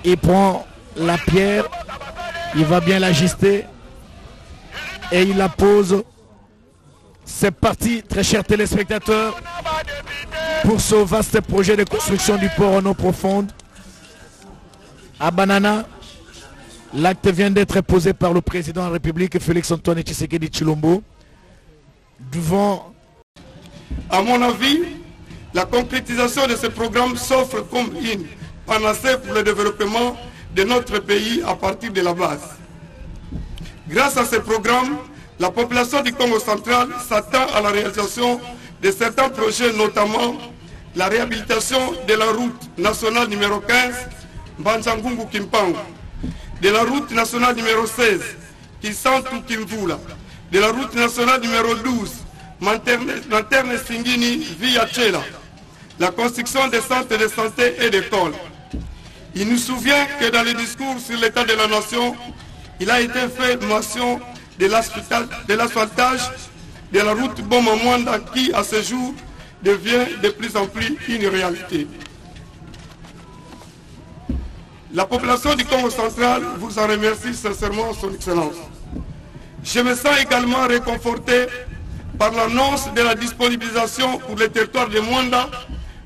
Il prend la pierre, il va bien l'ajuster et il la pose. C'est parti, très chers téléspectateurs, pour ce vaste projet de construction du port en eau profonde à Banana. L'acte vient d'être posé par le président de la République, Félix Antoine Tshisekedi Tshilombo, devant... À mon avis, la concrétisation de ce programme s'offre comme une panacée pour le développement de notre pays à partir de la base. Grâce à ce programme, la population du Congo central s'attend à la réalisation de certains projets, notamment la réhabilitation de la route nationale numéro 15, Mbanjangungu-Kimpangu, de la route nationale numéro 16, Kisantu-Kimvula, de la route nationale numéro 12, Manterne-Singini via Tchela, la construction des centres de santé et d'écoles. Il nous souvient que dans le discours sur l'état de la nation, il a été fait mention de l'asphaltage de la route Boma-Mwanda qui, à ce jour, devient de plus en plus une réalité. La population du Congo central vous en remercie sincèrement, Son Excellence. Je me sens également réconforté par l'annonce de la disponibilisation pour le territoire de Mwanda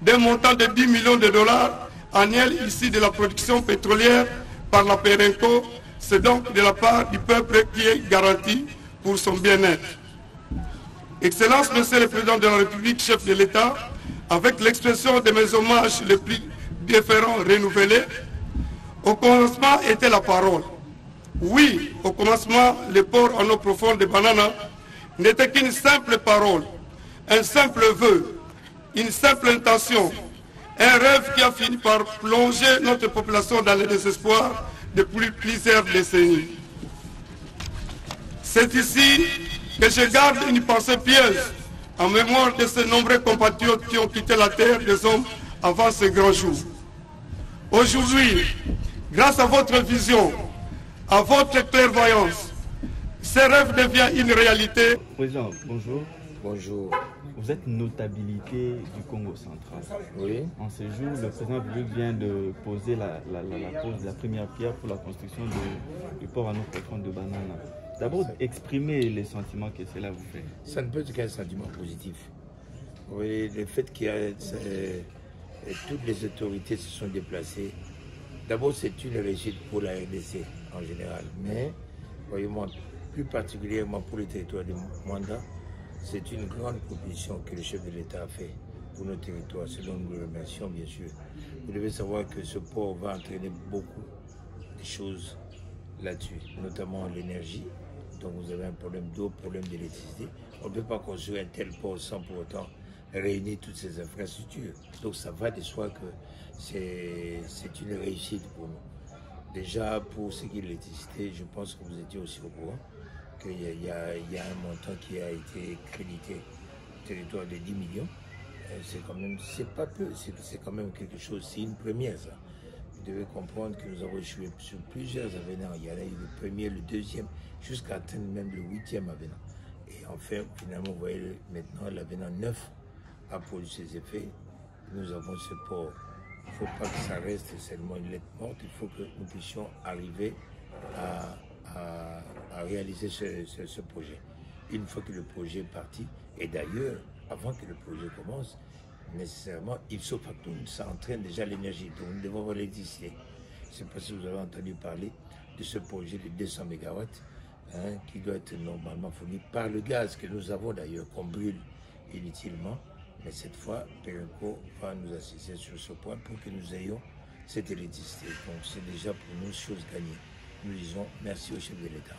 d'un montant de 10 millions de dollars annuels issus de la production pétrolière par la Perenco. C'est donc de la part du peuple qui est garanti pour son bien-être. Excellence, Monsieur le Président de la République, chef de l'État, avec l'expression de mes hommages les plus différents renouvelés, au commencement était la parole. Oui, au commencement, le port en eau profonde de Banana n'était qu'une simple parole, un simple vœu, une simple intention, un rêve qui a fini par plonger notre population dans le désespoir depuis plusieurs décennies. C'est ici que je garde une pensée pieuse en mémoire de ces nombreux compatriotes qui ont quitté la terre des hommes avant ce grand jour. Aujourd'hui, grâce à votre vision, à votre clairvoyance, ce rêve devient une réalité. Président, bonjour. Bonjour. Vous êtes notabilité du Congo central. Oui. En ce jour, le président de la République vient de poser la première pierre pour la construction du port en eau profonde de Banana. D'abord, exprimer les sentiments que cela vous fait. Ça ne peut être qu'un sentiment positif. Oui, le fait qu'il y a toutes les autorités se sont déplacées. D'abord, c'est une réussite pour la RDC en général. Mais, voyez-moi, plus particulièrement pour le territoire de Mwanda, c'est une grande proposition que le chef de l'État a fait pour nos territoires, selon nous le remercions bien sûr. Vous devez savoir que ce port va entraîner beaucoup de choses là-dessus, notamment l'énergie. Donc vous avez un problème d'eau, problème d'électricité. On ne peut pas construire un tel port sans pour autant réunir toutes ces infrastructures. Donc ça va de soi que c'est une réussite pour nous. Déjà pour ce qui est de l'électricité, je pense que vous étiez aussi au courant qu'il y a un montant qui a été crédité au territoire de 10 millions. C'est quand même, c'est pas peu, c'est quand même quelque chose, c'est une première ça. Vous devez comprendre que nous avons échoué sur plusieurs avenants. Il y en a eu le premier, le deuxième, jusqu'à atteindre même le 8e avenant. Et enfin, finalement, vous voyez maintenant l'avenant 9 a produit ses effets. Nous avons ce port. Il ne faut pas que ça reste seulement une lettre morte. Il faut que nous puissions arriver à réaliser ce projet. Une fois que le projet est parti, et d'ailleurs, avant que le projet commence, nécessairement, ipso facto, ça entraîne déjà l'énergie. Donc nous devons avoir l'électricité. Je ne sais pas si vous avez entendu parler de ce projet de 200 MW qui doit être normalement fourni par le gaz que nous avons d'ailleurs, qu'on brûle inutilement. Mais cette fois, Perenco va nous assister sur ce point pour que nous ayons cette électricité. Donc c'est déjà pour nous chose gagnée. Nous disons merci au chef de l'État.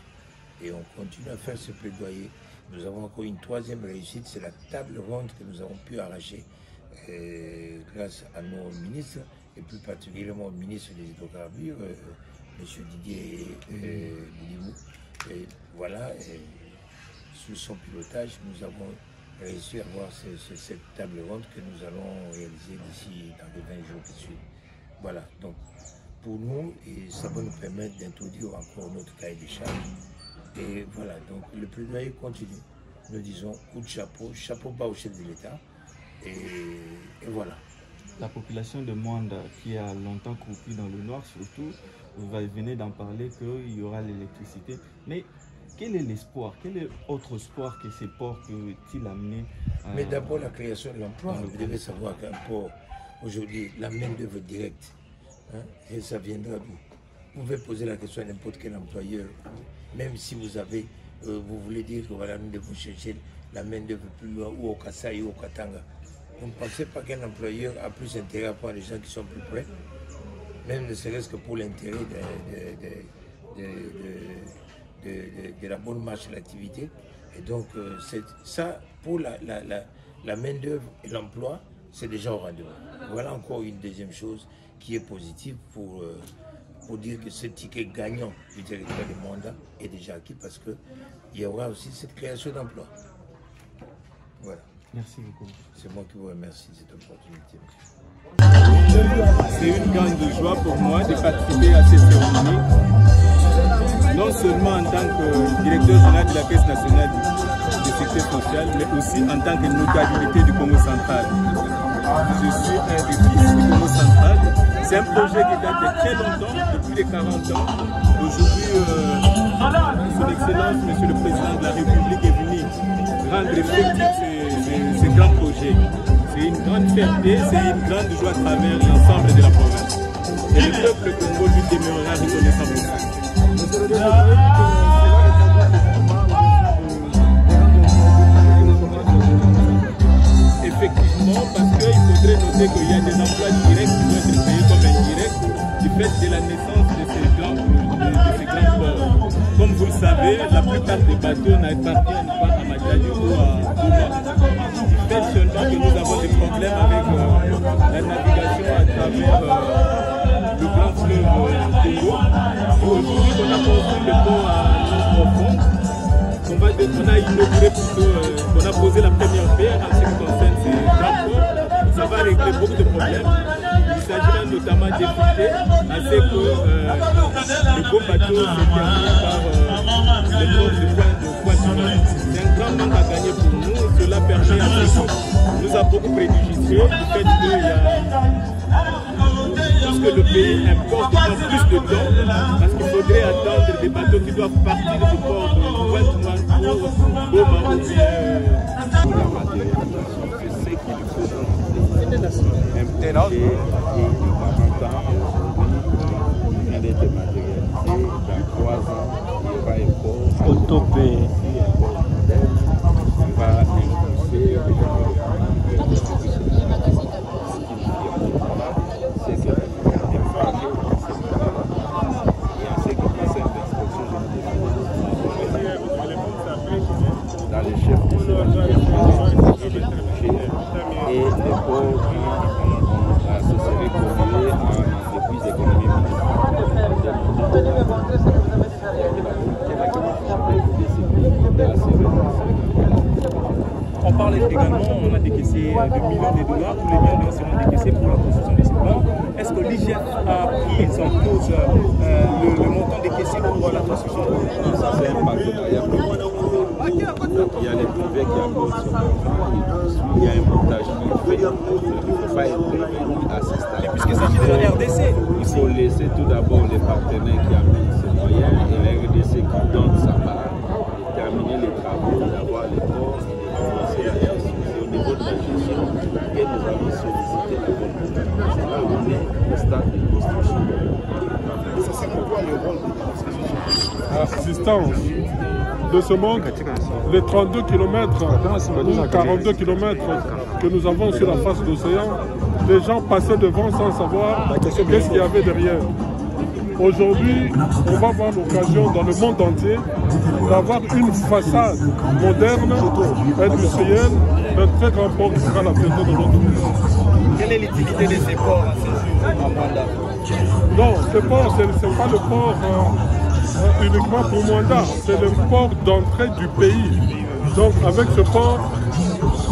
Et on continue à faire ce plaidoyer. Nous avons encore une troisième réussite, c'est la table ronde que nous avons pu arracher grâce à nos ministres, et plus particulièrement au ministre des hydrocarbures, M. Didier Bidimou. Et voilà, sous son pilotage, nous avons réussi à avoir cette table ronde que nous allons réaliser d'ici dans les 20 jours qui suivent. Voilà, donc pour nous, et ça va nous permettre d'introduire encore notre cahier de charges. Et voilà, donc le plaidoyer continue. Nous disons coup de chapeau, chapeau bas au chef de l'État. Et voilà. la population de Mwanda, qui a longtemps croupi dans le noir surtout, vous venez d'en parler qu'il y aura l'électricité. Mais quel est l'espoir? Quel est autre espoir que ces ports peut-il amener Mais d'abord la création de l'emploi. Vous devez savoir qu'un port, aujourd'hui, la main-d'œuvre directe, hein, et ça viendra d'où? Vous pouvez poser la question à n'importe quel employeur, même si vous avez, vous voulez dire que voilà, nous devons chercher la main-d'œuvre plus loin, ou au Kasaï ou au Katanga. Vous ne pensez pas qu'un employeur a plus intérêt à prendre les gens qui sont plus près, même ne serait-ce que pour l'intérêt de la bonne marche de l'activité. Et donc, ça, pour la main-d'œuvre et l'emploi, c'est déjà au rendez-vous. Voilà encore une deuxième chose qui est positive pour dire que ce ticket gagnant du territoire de Mwanda est déjà acquis parce qu'il y aura aussi cette création d'emplois. Voilà. Merci beaucoup. C'est moi qui vous remercie de cette opportunité. C'est une grande joie pour moi de participer à cette cérémonie, non seulement en tant que directeur général de la Caisse nationale de sécurité sociale, mais aussi en tant que notabilité du Congo central. Je suis un des fils du Congo central. C'est un projet qui date de très longtemps, depuis les 40 ans. Aujourd'hui, son Excellence, Monsieur le Président de la République est venu rendre effectif ce grand projet. C'est une grande fierté, c'est une grande joie à travers l'ensemble de la province. Et le peuple Congo lui demeurera reconnaissant pour ça. Effectivement, parce qu'il faudrait noter qu'il y a des emplois directs qui vont être créés comme indirects du fait de la naissance de ces grands ports. Comme vous le savez, la plupart des bateaux n'appartiennent pas à Madjali ou à Goma. Du fait seulement que nous avons des problèmes avec la navigation à travers le grand fleuve Congo. Aujourd'hui, on a construit le port à l'eau profonde. On a inauguré plutôt, on a posé la première pierre en ce qui concerne ces grands ports. Ça va régler beaucoup de problèmes. Il s'agira notamment d'éviter à ce que le beau bateau se termine par le port de Pointe-Noire. C'est un grand manque à gagner pour nous. Cela permet à ce que nous avons beaucoup préjugé du fait qu'il y a tout ce que le pays importe en plus de temps, parce qu'il faudrait attendre des bateaux qui doivent partir du port de Pointe-Noire pour Goma ou bien la matérialisation, c'est ce qu'il faut et 40 ans, aujourd'hui, il est dématérialisé. Dans 3 ans, il va être autopé. Il va impulser dans les chefs de et les pauvres se seraient conviés depuis les économies on parle également, on a décaissé de millions de dollars, tous les millions seront décaissés pour la construction de ces plans. Est-ce que l'IGF a pris en cause le montant décaissé pour la construction de ces plans? Ça, c'est un partenariat. Il y a les privés qui apportent son argent, il y a un montage qui est fait. Il ne faut pas être prévenu à ce stade. Et puisqu'il s'agit de la RDC, il faut laisser tout d'abord les partenaires qui amènent ces moyens et la RDC qui donne sa part, de terminer les travaux, d'avoir les ports, de lancer la gestion. C'est au niveau de la gestion que nous avons sollicité la bonne gouvernance. C'est là où on est au stade de construction. Ça sert à quoi le rôle de l'assistance de ce manque, les 32 km ou 42 km que nous avons sur la face de l'océan, les gens passaient devant sans savoir qu'est-ce qu'il y avait derrière. Aujourd'hui, on va avoir l'occasion dans le monde entier d'avoir une façade moderne, industrielle, d'un très grand port qui sera la fierté de notre pays. quelle est l'utilité de ces ports à ces jours à Mwanda? Non, ce port, ce n'est pas le port uniquement pour Mwanda, c'est le port d'entrée du pays. Donc avec ce port,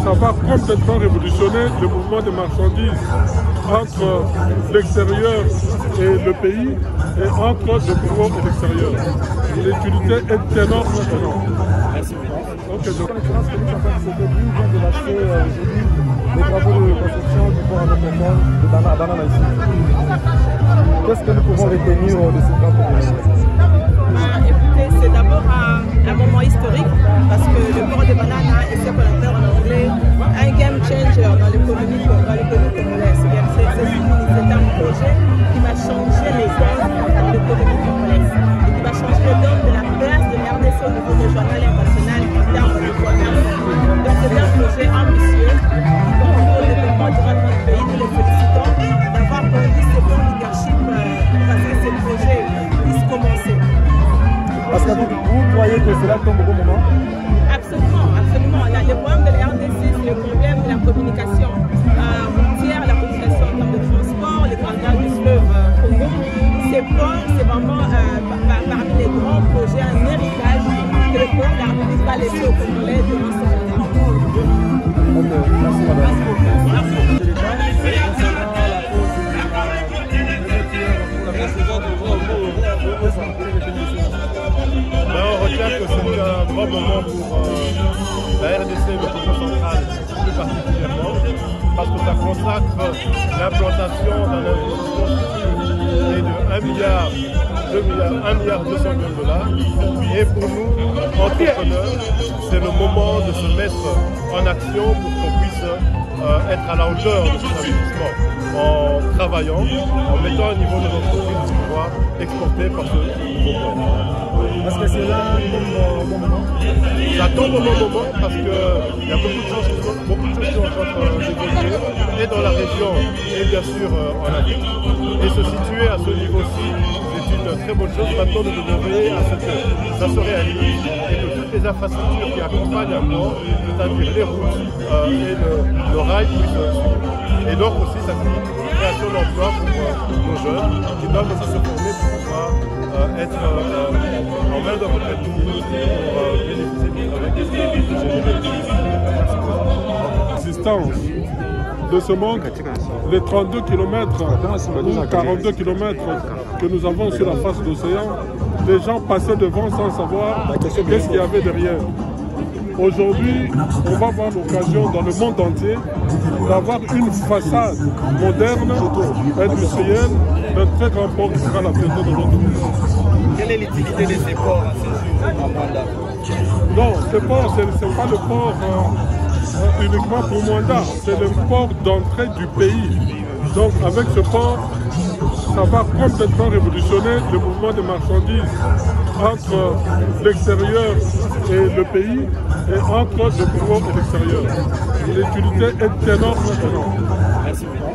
ça va complètement révolutionner le mouvement de marchandises entre l'extérieur et le pays et entre le pouvoir et l'extérieur. L'utilité est énorme. Merci. Okay, donc... les travaux de construction du port autochtone de Banana ici. Qu'est-ce que nous pouvons retenir de ce grand projet? Écoutez, c'est d'abord un moment historique parce que le port de Banana est ce qu'on appelle en anglais un game changer dans l'économie congolaise. C'est un projet qui va changer les donnes de l'économie congolaise et qui va changer les donnes de la place de l'RDC au niveau régional et national en termes de commerce. Donc c'est un projet ambitieux qui contribue au développement durable de notre pays. Nous les félicitons d'avoir conduit ce bon leadership pour que ces projets puissent commencer. Parce que vous croyez que cela tombe au bon moment? Absolument, absolument. Le problème de la RDC, c'est le problème de la communication routière, la communication en termes de transport, les canaux du fleuve Congo. Ces ports, c'est vraiment parmi les grands projets, un héritage que le président de la République va laisser aux Congolais durant son mandat. Merci madame. On retient que c'est un grand moment pour la RDC et le Congo central plus particulièrement, parce que ça consacre l'implantation d'un investissement de 1,2 milliard de dollars. Et pour nous, entrepreneurs, c'est le moment de se mettre en action pour qu'on puisse être à la hauteur de cet investissement en travaillant, en mettant au niveau de l'entreprise pour pouvoir exporter par ce nouveau port. Est-ce que c'est là au bon moment? Ça tombe au bon moment parce qu'il y a beaucoup de choses qui sont en train d'évoluer, et dans la région et bien sûr en Afrique. Et se situer à ce niveau-ci, c'est une très bonne chose. Maintenant, nous devons veiller à ce que ça se réalise et que toutes les infrastructures qui accompagnent un port, c'est-à-dire les routes et le rail, puissent suivre. Et donc aussi, ça crée une création d'emplois pour nos jeunes qui doivent aussi se former pour pouvoir être en main d'œuvre qualifiée pour bénéficier du travail qui est L'existence de ce manque, les 32 km ou 42 km que nous avons sur la face de l'océan, les gens passaient devant sans savoir qu'est-ce qu'il y avait derrière. Aujourd'hui, on va avoir l'occasion dans le monde entier d'avoir une façade moderne, industrielle, d'un très grand port qui sera la fierté de notre pays. Quelle est l'utilité de ces ports à ce jour à Mwanda? Non, ce port, ce n'est pas le port uniquement pour Mwanda, c'est le port d'entrée du pays. Donc avec ce port, ça va complètement révolutionner le mouvement de marchandises entre l'extérieur et le pays et entre le Congo et l'extérieur. L'utilité est énorme. Merci beaucoup.